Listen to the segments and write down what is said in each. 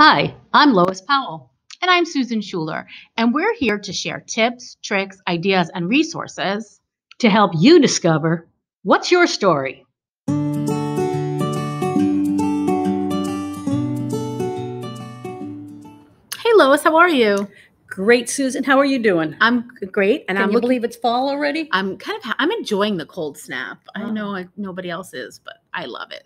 Hi, I'm Lois Powell. And I'm Susan Schuler, and we're here to share tips, tricks, ideas, and resources to help you discover what's your story. Hey, Lois, how are you? Great, Susan. How are you doing? I'm great, and Can you believe it's fall already? I'm enjoying the cold snap. I know nobody else is, but I love it.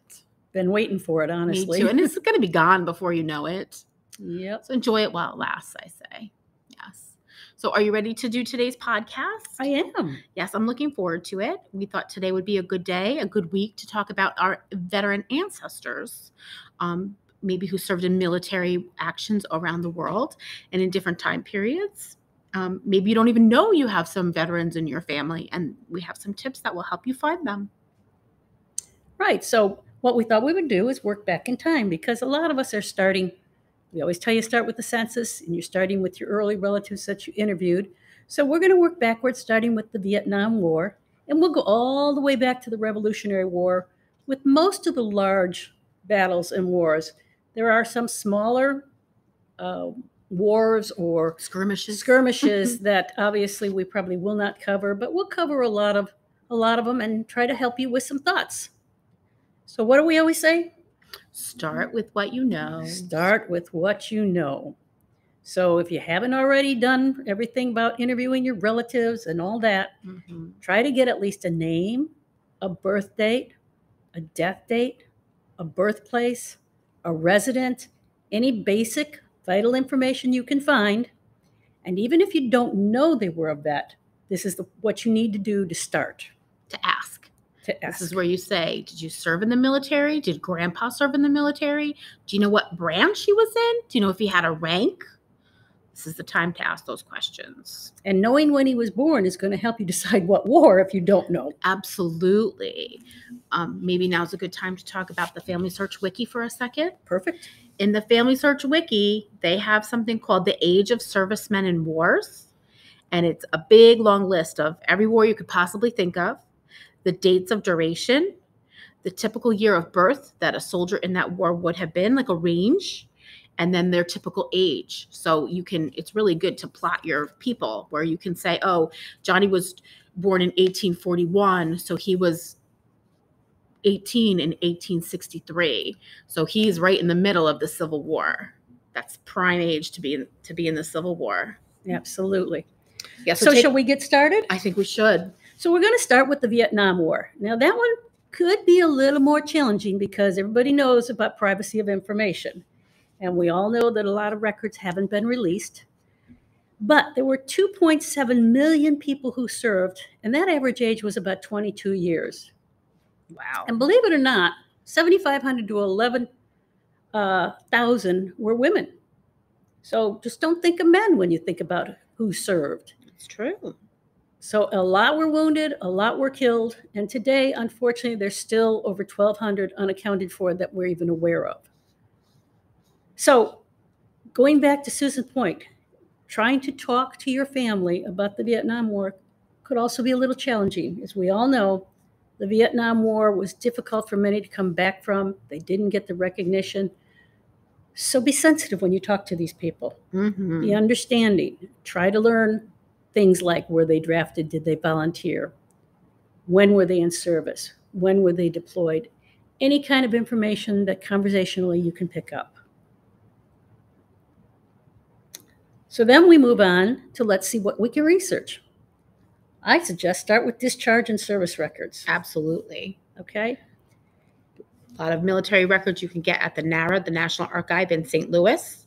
Been waiting for it, honestly. Me too, and it's going to be gone before you know it. Yep. So enjoy it while it lasts, I say. Yes. So are you ready to do today's podcast? I am. Yes, I'm looking forward to it. We thought today would be a good day, a good week to talk about our veteran ancestors, maybe who served in military actions around the world and in different time periods. Maybe you don't even know you have some veterans in your family, and we have some tips that will help you find them. Right. So what we thought we would do is work back in time, because a lot of us are starting. We always tell you start with the census, and you're starting with your early relatives that you interviewed. So we're going to work backwards, starting with the Vietnam War, and we'll go all the way back to the Revolutionary War with most of the large battles and wars. There are some smaller wars or skirmishes that obviously we probably will not cover, but we'll cover a lot of them and try to help you with some thoughts. So what do we always say? Start with what you know. Start with what you know. So if you haven't already done everything about interviewing your relatives and all that, try to get at least a name, a birth date, a death date, a birthplace, a resident, any basic vital information you can find. And even if you don't know they were a vet, this is what you need to do to start. To ask. This is where you say, did you serve in the military? Did grandpa serve in the military? Do you know what branch he was in? Do you know if he had a rank? This is the time to ask those questions. And knowing when he was born is going to help you decide what war if you don't know. Absolutely. Maybe now's a good time to talk about the Family Search Wiki for a second. Perfect. In the Family Search Wiki, they have something called the Age of Servicemen and Wars. And it's a big, long list of every war you could possibly think of, the dates of duration, the typical year of birth that a soldier in that war would have been, like a range, and then their typical age. So it's really good to plot your people where you can say, oh, Johnny was born in 1841, so he was 18 in 1863. So he's right in the middle of the Civil War. That's prime age to be in the Civil War. Absolutely. Yeah. So shall we get started? I think we should. So we're going to start with the Vietnam War. Now that one could be a little more challenging because everybody knows about privacy of information. And we all know that a lot of records haven't been released. But there were 2.7 million people who served, and that average age was about 22 years. Wow. And believe it or not, 7,500 to 11,000 were women. So just don't think of men when you think about who served. It's true. So a lot were wounded, a lot were killed, and today, unfortunately, there's still over 1,200 unaccounted for that we're even aware of. So going back to Susan's point, trying to talk to your family about the Vietnam War could also be a little challenging. As we all know, the Vietnam War was difficult for many to come back from. They didn't get the recognition. So be sensitive when you talk to these people. Be understanding. Try to learn things like, were they drafted? Did they volunteer? When were they in service? When were they deployed? Any kind of information that conversationally you can pick up. So then we move on to let's see what we can research. I suggest start with discharge and service records. Absolutely. Okay. A lot of military records you can get at the NARA, the National Archive in St. Louis.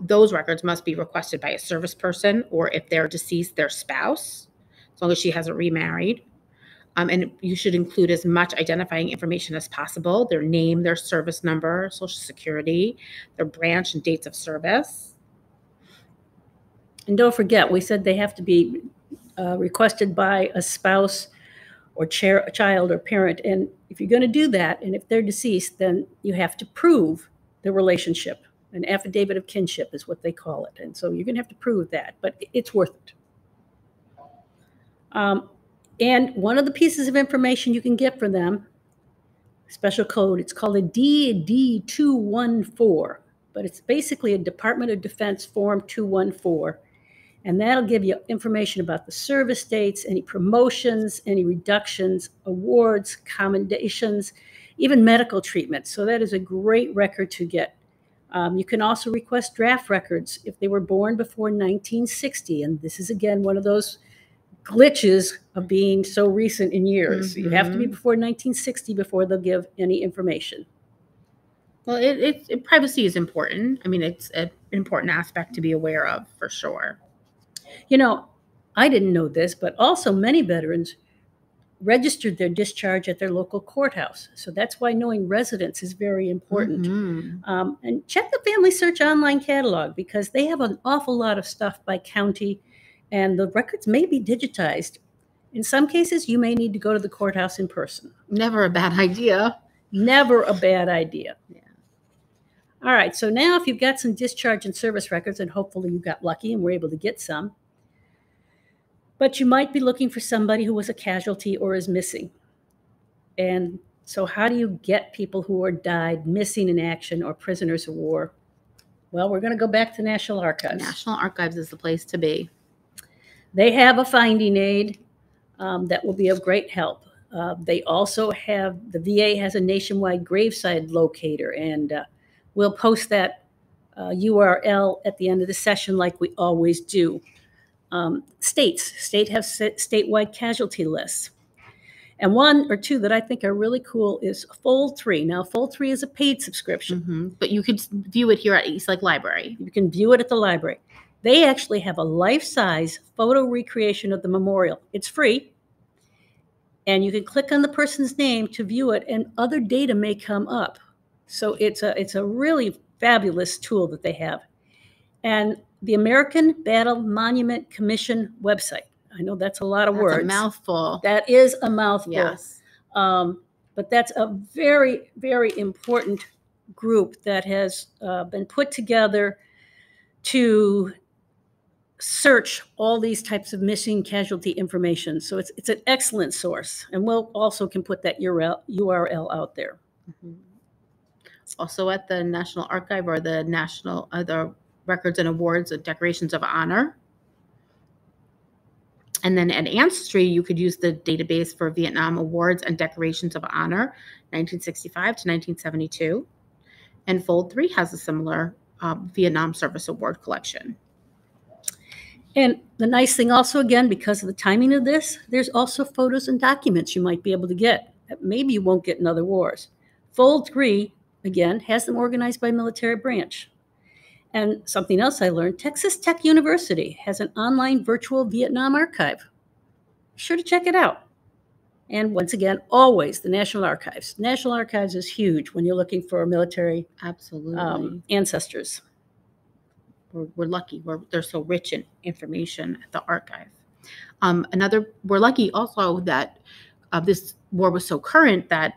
Those records must be requested by a service person, or if they're deceased, their spouse, as long as she hasn't remarried. And you should include as much identifying information as possible: their name, their service number, Social Security, their branch and dates of service. And don't forget, we said they have to be requested by a spouse or child or parent. And if you're going to do that, and if they're deceased, then you have to prove the relationship. An affidavit of kinship is what they call it. And so you're going to have to prove that, but it's worth it. And one of the pieces of information you can get from them, special code, it's called a DD214. but it's basically a Department of Defense Form 214. And that'll give you information about the service dates, any promotions, any reductions, awards, commendations, even medical treatment. So that is a great record to get. You can also request draft records if they were born before 1960. And this is, again, one of those glitches of being so recent in years. You have to be before 1960 before they'll give any information. Well, privacy is important. I mean, it's an important aspect to be aware of, for sure. You know, I didn't know this, but also many veterans registered their discharge at their local courthouse. So that's why knowing residence is very important. And check the Family Search online catalog, because they have an awful lot of stuff by county, and the records may be digitized. In some cases, you may need to go to the courthouse in person. Never a bad idea. Never a bad idea. Yeah. All right, so now if you've got some discharge and service records, and hopefully you got lucky and were able to get some, but you might be looking for somebody who was a casualty or is missing. And so how do you get people who are died, missing in action, or prisoners of war? Well, we're going to go back to National Archives. National Archives is the place to be. They have a finding aid that will be of great help. They also have, the VA has a nationwide gravesite locator, and we'll post that URL at the end of the session like we always do. State have statewide casualty lists. And one or two that I think are really cool is Fold 3. Now, Fold 3 is a paid subscription. But you could view it here at East Lake Library. You can view it at the library. They actually have a life-size photo recreation of the memorial. It's free. And you can click on the person's name to view it, and other data may come up. So it's a really fabulous tool that they have. And the American Battle Monument Commission website. I know that's a lot of words. That's a mouthful. That is a mouthful. Yes. But that's a very, very important group that has been put together to search all these types of missing casualty information. So it's an excellent source. And we'll also can put that URL out there. Also at the National Archive or the National the Records and Awards and Decorations of Honor. And then at Ancestry, you could use the database for Vietnam Awards and Decorations of Honor, 1965 to 1972. And Fold 3 has a similar Vietnam Service Award collection. And the nice thing also, again, because of the timing of this, there's also photos and documents you might be able to get that maybe you won't get in other wars. Fold 3, again, has them organized by military branch. And something else I learned, Texas Tech University has an online virtual Vietnam archive. Be sure to check it out. And once again, always the National Archives. National Archives is huge when you're looking for military ancestors. We're lucky. They're so rich in information at the archive. We're lucky also that this war was so current that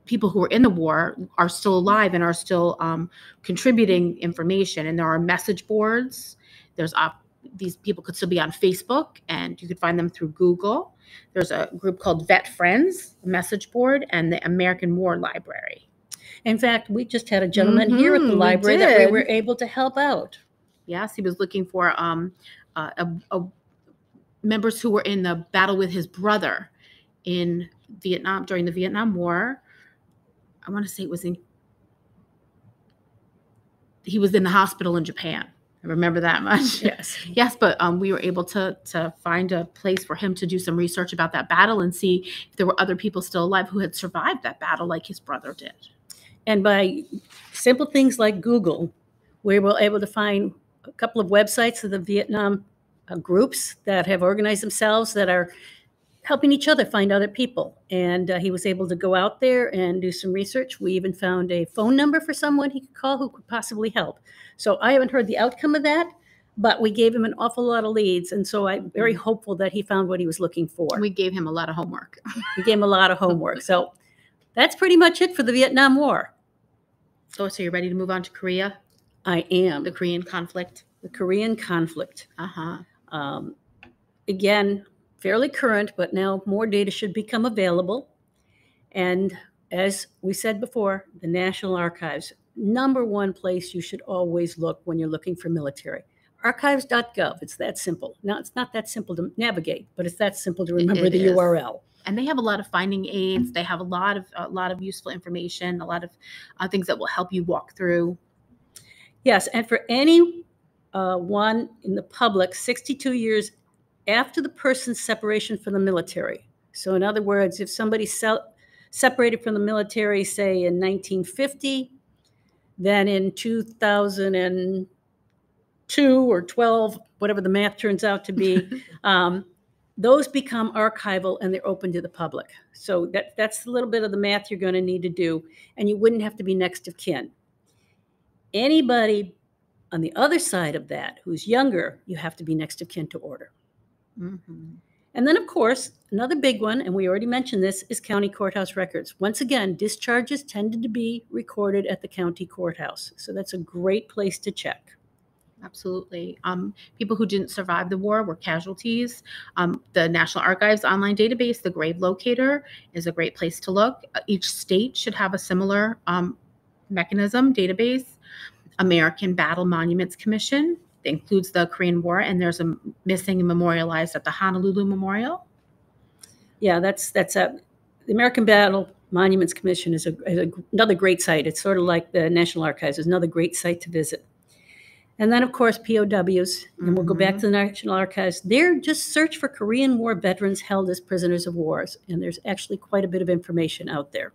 people who were in the war are still alive and are still contributing information. And there are message boards. These people could still be on Facebook, and you could find them through Google. There's a group called Vet Friends, a message board, and the American War Library. In fact, we just had a gentleman here at the library that we were able to help out. Yes, he was looking for members who were in the battle with his brother in Vietnam during the Vietnam War. I want to say he was in the hospital in Japan. I remember that much. Yes. Yes, but we were able to find a place for him to do some research about that battle and see if there were other people still alive who had survived that battle like his brother did. And by simple things like Google, we were able to find a couple of websites of the Vietnam groups that have organized themselves that are helping each other find other people. And he was able to go out there and do some research. We even found a phone number for someone he could call who could possibly help. So I haven't heard the outcome of that, but we gave him an awful lot of leads. And so I'm very hopeful that he found what he was looking for. We gave him a lot of homework. We gave him a lot of homework. So that's pretty much it for the Vietnam War. So you're ready to move on to Korea? I am. The Korean conflict. The Korean conflict. Again, fairly current, but now more data should become available. And as we said before, the National Archives, number one place you should always look when you're looking for military. Archives.gov, it's that simple. Now, it's not that simple to navigate, but it's that simple to remember the URL. And they have a lot of finding aids. They have a lot of useful information, a lot of things that will help you walk through. Yes, and for any one in the public, 62 years after the person's separation from the military. So in other words, if somebody separated from the military, say in 1950, then in 2002 or 12, whatever the math turns out to be, those become archival and they're open to the public. So that's a little bit of the math you're going to need to do, and you wouldn't have to be next of kin. Anybody on the other side of that who's younger, you have to be next of kin to order. Mm-hmm. And then, of course, another big one, and we already mentioned this, is county courthouse records. Once again, discharges tended to be recorded at the county courthouse. So that's a great place to check. Absolutely. People who didn't survive the war were casualties. The National Archives online database, the Grave Locator, is a great place to look. Each state should have a similar mechanism, database. American Battle Monuments Commission includes the Korean War, and there's a missing and memorialized at the Honolulu Memorial. Yeah, that's the American Battle Monuments Commission is another great site. It's sort of like the National Archives. It's another great site to visit. And then, of course, POWs, and we'll go back to the National Archives. They're just search for Korean War veterans held as prisoners of war, and there's actually quite a bit of information out there.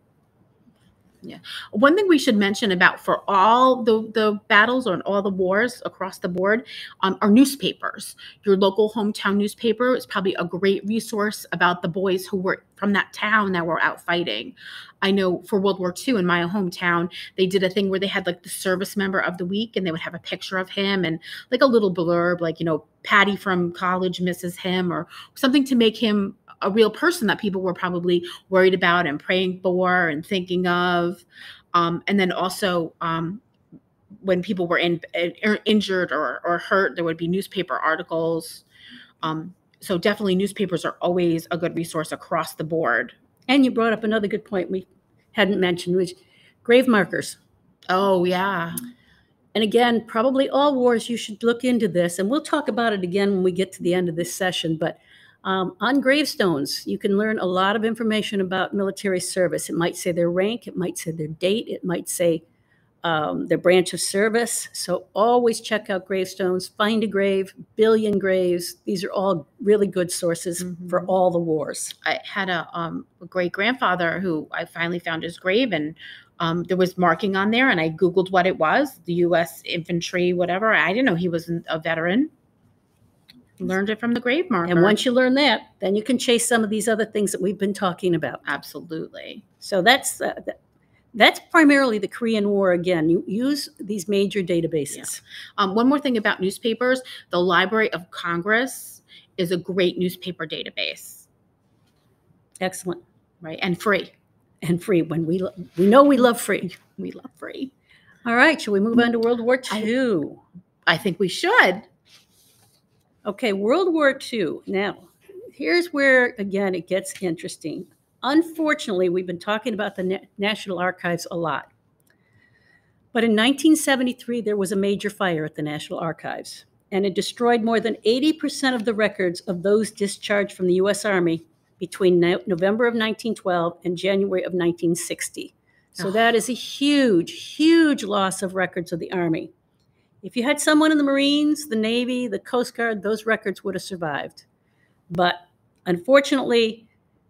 Yeah. One thing we should mention about for all the battles or all the wars across the board are newspapers. Your local hometown newspaper is probably a great resource about the boys who were from that town that were out fighting. I know for World War II in my hometown, they did a thing where they had like the service member of the week, and they would have a picture of him and like a little blurb, like, Patty from college misses him, or something to make him a real person that people were probably worried about and praying for and thinking of. And then also when people were injured or hurt, there would be newspaper articles. So definitely newspapers are always a good resource across the board. And you brought up another good point we hadn't mentioned, which grave markers. Oh, yeah. And again, probably all wars, you should look into this. And we'll talk about it again when we get to the end of this session. But on gravestones, you can learn a lot of information about military service. It might say their rank, it might say their date, it might say their branch of service. So always check out gravestones, find a grave, billion graves. These are all really good sources for all the wars. I had a great grandfather who I finally found his grave, and there was marking on there, and I Googled what it was, the U.S. infantry, whatever. I didn't know he was a veteran. Learned it from the grave marker. And once you learn that, then you can chase some of these other things that we've been talking about. Absolutely. So that's primarily the Korean War. Again, you use these major databases. Yeah. One more thing about newspapers, the Library of Congress is a great newspaper database. Excellent. Right, and free. And free. When we know we love free. We love free. All right, shall we move on to World War II? I think we should. Okay, World War II. Now, here's where, again, it gets interesting. Unfortunately, we've been talking about the National Archives a lot. But in 1973, there was a major fire at the National Archives, and it destroyed more than 80% of the records of those discharged from the U.S. Army between November of 1912 and January of 1960. So that is a huge, huge loss of records of the Army. If you had someone in the Marines, the Navy, the Coast Guard, those records would have survived. But unfortunately,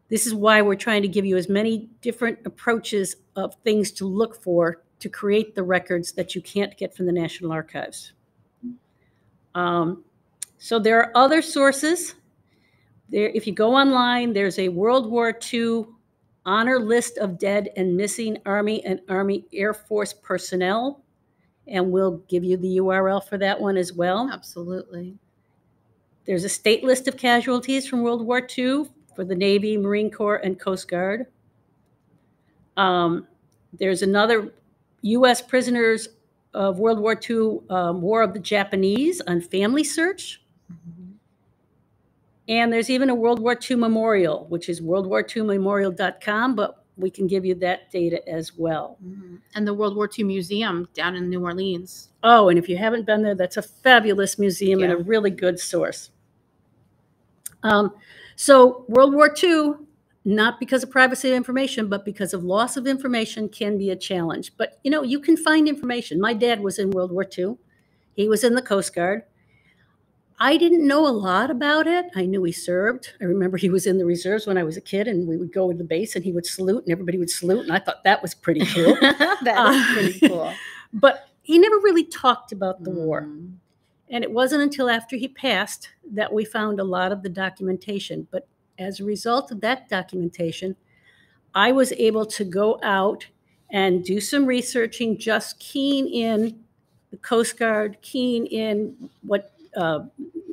this is why we're trying to give you as many different approaches of things to look for to create the records that you can't get from the National Archives. So there are other sources. If you go online, there's a World War II honor list of dead and missing Army and Army Air Force personnel. And we'll give you the URL for that one as well. Absolutely. There's a state list of casualties from World War II for the Navy, Marine Corps, and Coast Guard. There's another U.S. prisoners of World War II, War of the Japanese on Family Search. And there's even a World War II memorial, which is worldwar2memorial.com. But we can give you that data as well. And the World War II Museum down in New Orleans. Oh, and if you haven't been there, that's a fabulous museum and a really good source. So World War II, not because of privacy of information, but because of loss of information, can be a challenge. But, you know, you can find information. My dad was in World War II. He was in the Coast Guard. I didn't know a lot about it. I knew he served. I remember he was in the reserves when I was a kid, and we would go to the base, and he would salute, and everybody would salute, and I thought that was pretty cool. That is pretty cool. But he never really talked about the war. And it wasn't until after he passed that we found a lot of the documentation. But as a result of that documentation, I was able to go out and do some researching, just keying in the Coast Guard, keying in what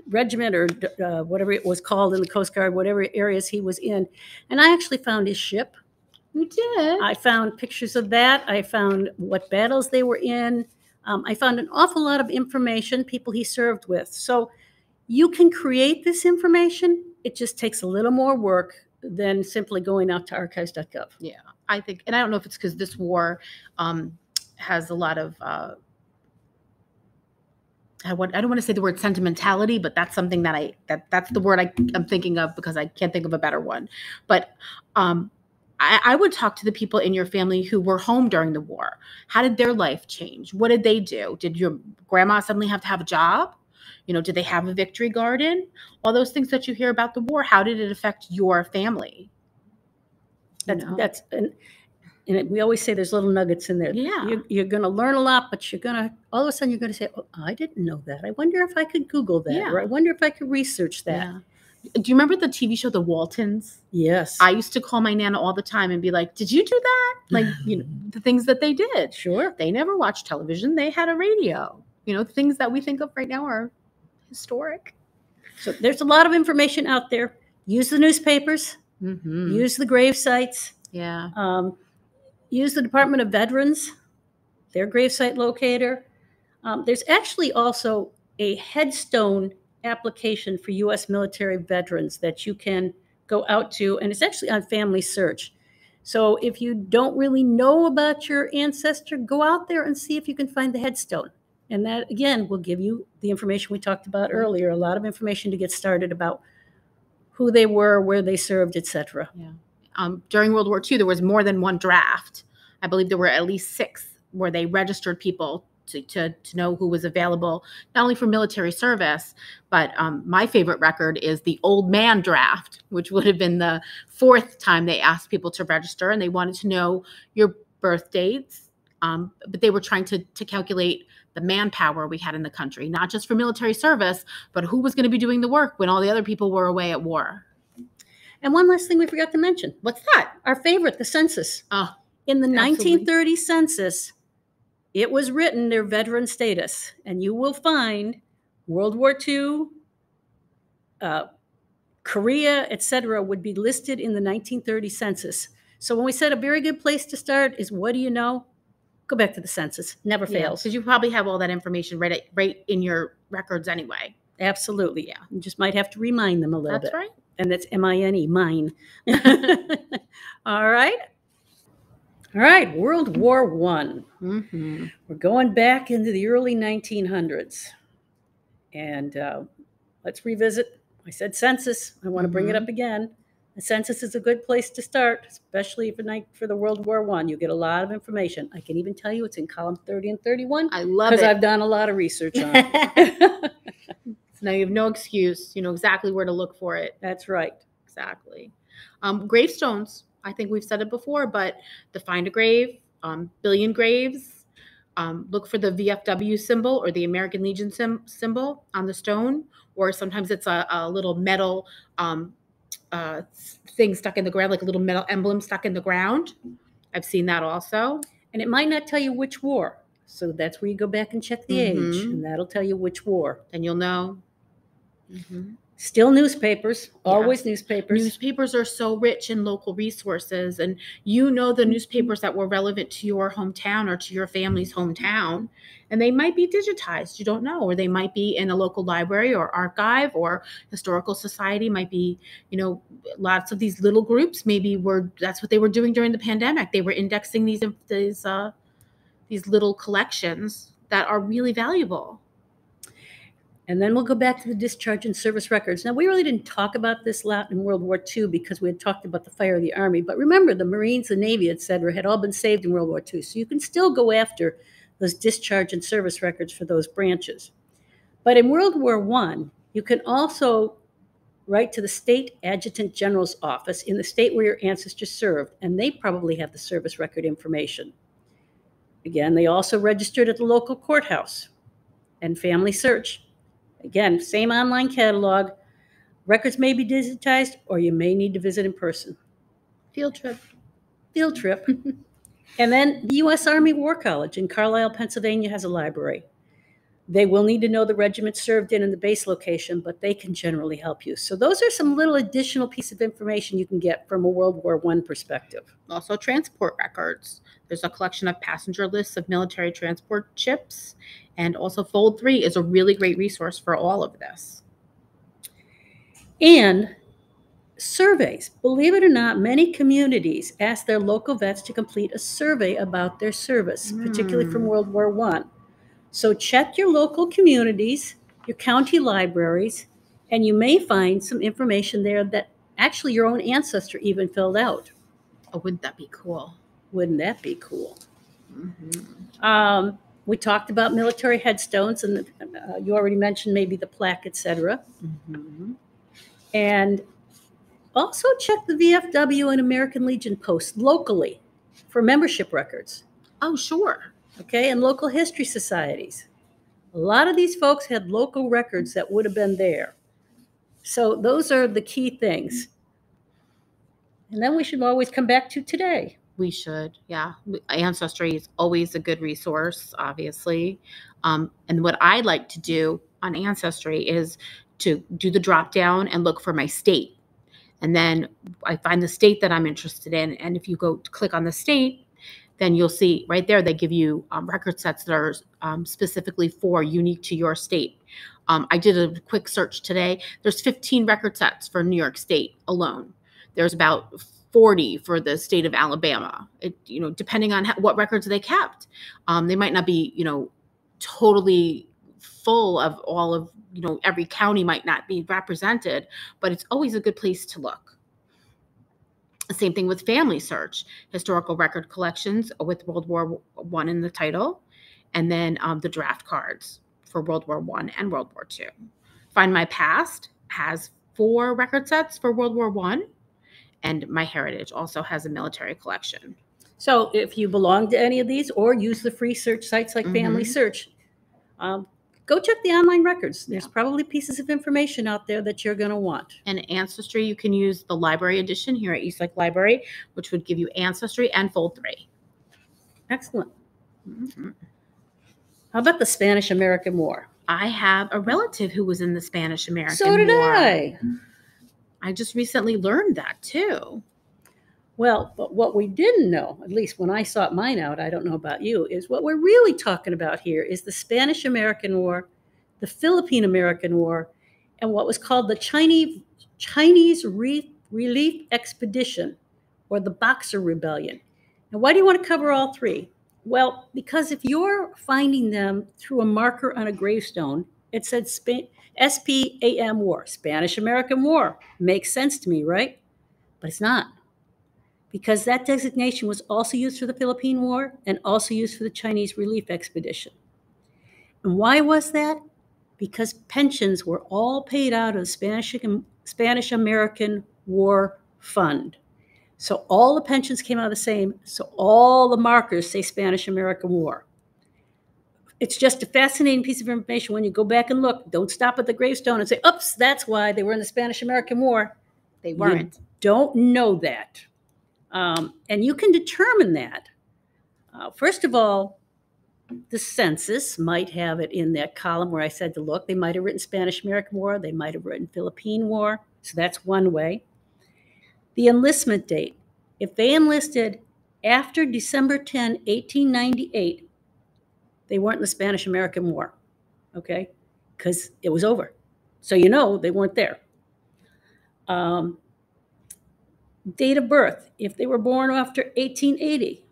regiment or whatever it was called in the Coast Guard, whatever areas he was in. And I actually found his ship. You did? I found pictures of that. I found what battles they were in. I found an awful lot of information, people he served with. So you can create this information. It just takes a little more work than simply going out to archives.gov. Yeah, I think, and I don't know if it's because this war has a lot of, I don't want to say the word sentimentality, but that's something that that's the word I'm thinking of because I can't think of a better one. But I would talk to the people in your family who were home during the war. How did their life change? What did they do? Did your grandma suddenly have to have a job? You know, did they have a victory garden? All those things that you hear about the war, how did it affect your family? And we always say there's little nuggets in there. Yeah. You're going to learn a lot, but you're going to, all of a sudden you're going to say, oh, I didn't know that. I wonder if I could Google that, or I wonder if I could research that. Yeah. Do you remember the TV show The Waltons? Yes. I used to call my Nana all the time and be like, did you do that? Like, you know, the things that they did. Sure. They never watched television. They had a radio. You know, things that we think of right now are historic. So there's a lot of information out there. Use the newspapers. Use the Gravesites. Yeah. Use the Department of Veterans, their Gravesite locator. There's actually also a headstone application for U.S. military veterans that you can go out to, and it's actually on Family Search. So if you don't really know about your ancestor, go out there and see if you can find the headstone. And that, again, will give you the information we talked about earlier, a lot of information to get started about who they were, where they served, etc. Yeah. During World War II, there was more than one draft. I believe there were at least 6 where they registered people to know who was available, not only for military service, but my favorite record is the old man draft, which would have been the 4th time they asked people to register, and they wanted to know your birth dates, but they were trying to calculate the manpower we had in the country, not just for military service, but who was going to be doing the work when all the other people were away at war. And one last thing we forgot to mention. What's that? Our favorite, the census. In the 1930 census, it was written their veteran status, and you will find World War II, Korea, etc., would be listed in the 1930 census. So when we said a very good place to start is, what do you know? Go back to the census. Never fails. Because you probably have all that information right in your records anyway. Absolutely. Yeah. You just might have to remind them a little bit. That's right. And that's M-I-N-E, mine. All right. All right. World War I. We're going back into the early 1900s. And let's revisit. I said census. I want to bring it up again. The census is a good place to start, especially for the World War I. You get a lot of information. I can even tell you it's in column 30 and 31. I love it. Because I've done a lot of research on it. So now you have no excuse. You know exactly where to look for it. That's right. Exactly. Gravestones. I think we've said it before, but the Find a Grave, Billion Graves, look for the VFW symbol or the American Legion symbol on the stone, or sometimes it's a little metal thing stuck in the ground, like a little metal emblem stuck in the ground. I've seen that also. And it might not tell you which war. So that's where you go back and check the age, and that'll tell you which war. And you'll know. Still newspapers, always Yes. newspapers. Newspapers are so rich in local resources, and the newspapers that were relevant to your hometown or to your family's hometown, and they might be digitized, you don't know, or they might be in a local library or archive, or historical society might be, lots of these little groups that's what they were doing during the pandemic. They were indexing these little collections that are really valuable. And then we'll go back to the discharge and service records. Now, we really didn't talk about this a lot in World War II because we had talked about the fire of the Army. But remember, the Marines, the Navy, et cetera, had all been saved in World War II. So you can still go after those discharge and service records for those branches. But in World War I, you can also write to the state adjutant general's office in the state where your ancestors served, and they probably have the service record information. Again, they also registered at the local courthouse and family search. Again, same online catalog. Records may be digitized, or you may need to visit in person. Field trip. Field trip. And then the U.S. Army War College in Carlisle, Pennsylvania has a library. They will need to know the regiment served in and the base location, but they can generally help you. So those are some little additional piece of information you can get from a World War I perspective. Also transport records. There's a collection of passenger lists of military transport ships. And also Fold 3 is a really great resource for all of this. And surveys. Believe it or not, many communities ask their local vets to complete a survey about their service, particularly from World War I. So check your local communities, your county libraries, and you may find some information there that actually your own ancestor even filled out. Oh, wouldn't that be cool? Wouldn't that be cool? Mm-hmm. We talked about military headstones, and you already mentioned maybe the plaque, etc. Mm-hmm. And also check the VFW and American Legion posts locally for membership records. Oh, sure. Okay, and local history societies. A lot of these folks had local records that would have been there. So those are the key things. And then we should always come back to today. We should, yeah. Ancestry is always a good resource, obviously. And what I like to do on Ancestry is to do the drop down and look for my state. And then I find the state that I'm interested in. And if you go to click on the state, then you'll see right there, they give you record sets that are specifically unique to your state. I did a quick search today. There's 15 record sets for New York State alone. There's about 40 for the state of Alabama. Depending on what records they kept. They might not be, totally full of all of, every county might not be represented, but it's always a good place to look. Same thing with family search, historical record collections with World War I in the title, and then the draft cards for World War I and World War II. Find My Past has 4 record sets for World War I, and My Heritage also has a military collection. So if you belong to any of these or use the free search sites like Family Search, go check the online records. There's probably pieces of information out there that you're going to want. And Ancestry, you can use the library edition here at Eastlake Library, which would give you Ancestry and Fold 3. Excellent. Mm-hmm. How about the Spanish-American War? I have a relative who was in the Spanish-American War. So did I. I just recently learned that too. Well, but what we didn't know, at least when I sought mine out, I don't know about you, is what we're really talking about here is the Spanish-American War, the Philippine-American War, and what was called the Chinese Relief Expedition, or the Boxer Rebellion. Now, why do you want to cover all 3? Well, because if you're finding them through a marker on a gravestone, it said SPAM War, Spanish-American War. Makes sense to me, right? But it's not. Because that designation was also used for the Philippine War and also used for the Chinese Relief Expedition. And why was that? Because pensions were all paid out of the Spanish-American War Fund. So all the pensions came out the same, so all the markers say Spanish-American War. It's just a fascinating piece of information. When you go back and look, don't stop at the gravestone and say, oops, that's why they were in the Spanish-American War. They weren't. You don't know that. And you can determine that. First of all, The census might have it in that column where I said to look. They might have written Spanish-American War. They might have written Philippine War. So that's one way. The enlistment date. If they enlisted after December 10, 1898, they weren't in the Spanish-American War, okay? Because it was over. So you know they weren't there. Date of birth. If they were born after 1880,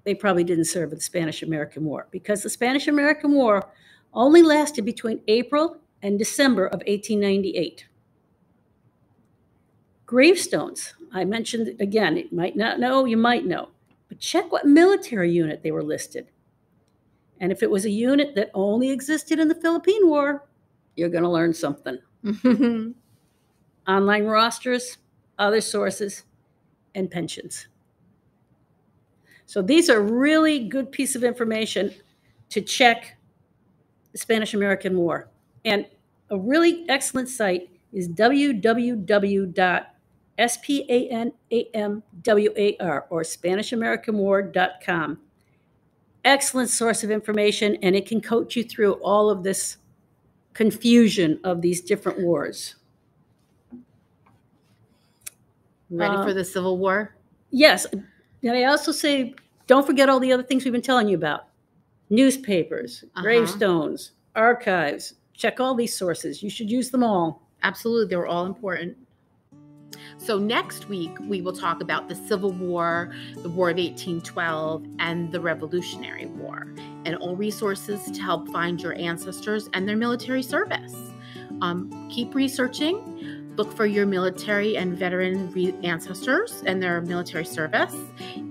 they probably didn't serve in the Spanish-American War, because the Spanish-American War only lasted between April and December of 1898. Gravestones. I mentioned, again, you might not know, you might know, but check what military unit they were listed. And if it was a unit that only existed in the Philippine War, you're going to learn something. Online rosters, other sources, and pensions. So these are really good piece of information to check the Spanish-American War. And a really excellent site is www.spanamwar or SpanishAmericanWar.com. Excellent source of information, and it can coach you through all of this confusion of these different wars. Ready for the Civil War? Yes. And I also say, don't forget all the other things we've been telling you about. Newspapers, gravestones, archives. Check all these sources. You should use them all. Absolutely. They're all important. So next week, we will talk about the Civil War, the War of 1812, and the Revolutionary War, and all resources to help find your ancestors and their military service. Keep researching. Look for your military and veteran ancestors and their military service,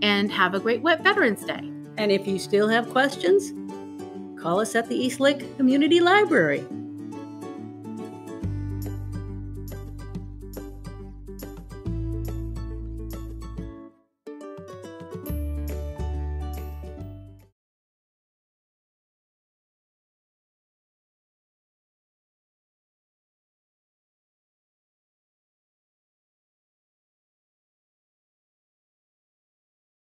and have a great Veterans Day. And if you still have questions, call us at the East Lake Community Library.